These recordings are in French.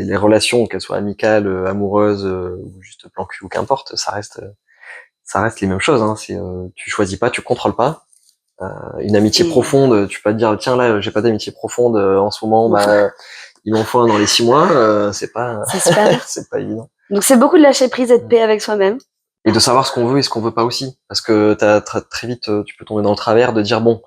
les relations, qu'elles soient amicales, amoureuses, ou juste plan cul ou qu'importe, ça reste les mêmes choses, hein. Tu choisis pas, tu contrôles pas. Une amitié profonde, tu peux pas te dire tiens là j'ai pas d'amitié profonde en ce moment, il m'en faut un dans les 6 mois, c'est pas c'est pas évident. Donc c'est beaucoup de lâcher prise et de paix avec soi-même. Et de savoir ce qu'on veut et ce qu'on veut pas aussi, parce que très vite tu peux tomber dans le travers de dire bon,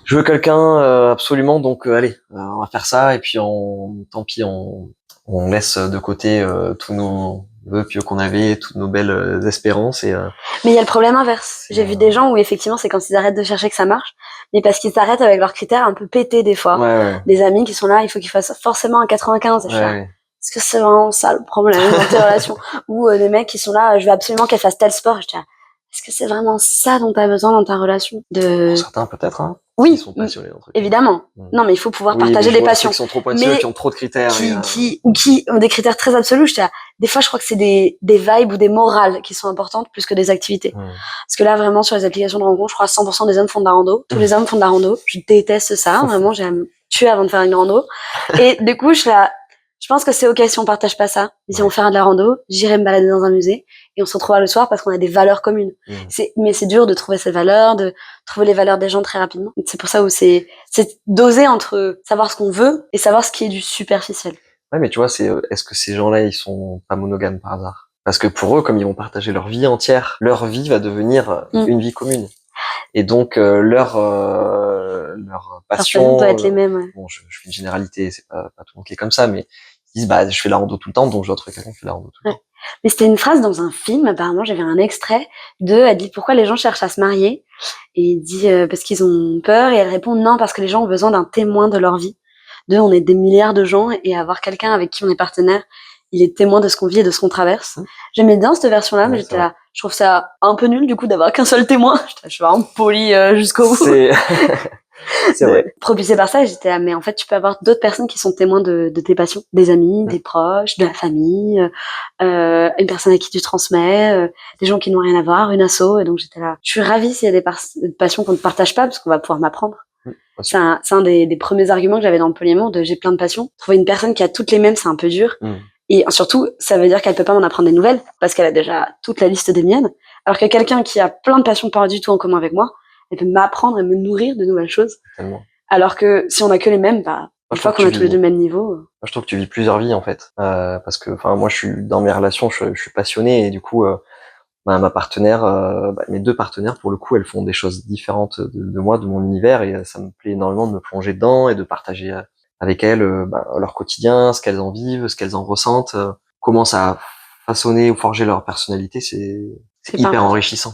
je veux quelqu'un absolument, donc allez, on va faire ça et puis tant pis, on laisse de côté tous nos vœux pieux qu'on avait, toutes nos belles espérances Mais il y a le problème inverse. J'ai vu des gens où effectivement c'est quand ils arrêtent de chercher que ça marche, mais parce qu'ils s'arrêtent avec leurs critères un peu pétés des fois. Ouais. Des amis qui sont là, il faut qu'ils fassent forcément un 95. Est-ce que c'est vraiment ça le problème dans tes relations? Ou des mecs qui sont là, je veux absolument qu'elle fasse tel sport. Est-ce que c'est vraiment ça dont tu as besoin dans ta relation? Pour certains peut-être, hein. Oui, ils sont passionnés d'un truc. Évidemment. Non, mais il faut pouvoir partager des passions. Qui sont trop pointilleux, qui ont trop de critères. Qui ont des critères très absolus. Des fois, je crois que c'est des vibes ou des morales qui sont importantes plus que des activités. Parce que là, vraiment, sur les applications de rencontre, je crois 100% des hommes font de la rando. Tous les hommes font de la rando. Je déteste ça. Vraiment, j'ai à me tuer avant de faire une rando. Et du coup, je pense que c'est ok si on partage pas ça. Si on fait de la rando, j'irai me balader dans un musée et on se retrouvera le soir parce qu'on a des valeurs communes. Mais c'est dur de trouver ces valeurs, de trouver les valeurs des gens très rapidement. C'est pour ça où c'est doser entre savoir ce qu'on veut et savoir ce qui est du superficiel. Ouais, mais tu vois, est-ce que ces gens-là, ils sont pas monogames par hasard? Parce que pour eux, comme ils vont partager leur vie entière, leur vie va devenir une vie commune. Et donc leur passion doit être les mêmes. Ouais. Bon, je fais une généralité, c'est pas tout le monde qui est comme ça, mais ils disent je fais la rando tout le temps, donc je dois trouver quelqu'un qui fait la rando tout le temps. Mais c'était une phrase dans un film, apparemment, j'avais un extrait elle dit pourquoi les gens cherchent à se marier, et il dit parce qu'ils ont peur, et elle répond non, parce que les gens ont besoin d'un témoin de leur vie. On est des milliards de gens, et avoir quelqu'un avec qui on est partenaire, il est témoin de ce qu'on vit et de ce qu'on traverse. J'aimais bien cette version-là, mais j'étais là, je trouve ça un peu nul du coup d'avoir qu'un seul témoin. Je suis vraiment polie jusqu'au bout. C'est vrai. Propulsée par ça, j'étais là, mais en fait, tu peux avoir d'autres personnes qui sont témoins de tes passions, des amis, des proches, de la famille, une personne à qui tu transmets, des gens qui n'ont rien à voir, une asso, et donc j'étais là. Je suis ravie s'il y a des passions qu'on ne partage pas, parce qu'on va pouvoir m'apprendre. C'est un des premiers arguments que j'avais dans le polyamour, j'ai plein de passions. Trouver une personne qui a toutes les mêmes, c'est un peu dur. Et surtout, ça veut dire qu'elle peut pas m'en apprendre des nouvelles, parce qu'elle a déjà toute la liste des miennes. Alors que quelqu'un qui a plein de passions pas du tout en commun avec moi, elle peut m'apprendre et me nourrir de nouvelles choses. Tellement. Alors que si on a que les mêmes, une fois qu'on a tous les deux le même niveau. Moi, je trouve que tu vis plusieurs vies en fait, parce que, moi, je suis dans mes relations, je suis passionné et du coup, ma partenaire, mes 2 partenaires pour le coup, elles font des choses différentes de moi, de mon univers, et ça me plaît énormément de me plonger dedans et de partager avec elles leur quotidien, ce qu'elles en vivent, ce qu'elles en ressentent, comment ça a façonné ou forgé leur personnalité, c'est hyper enrichissant.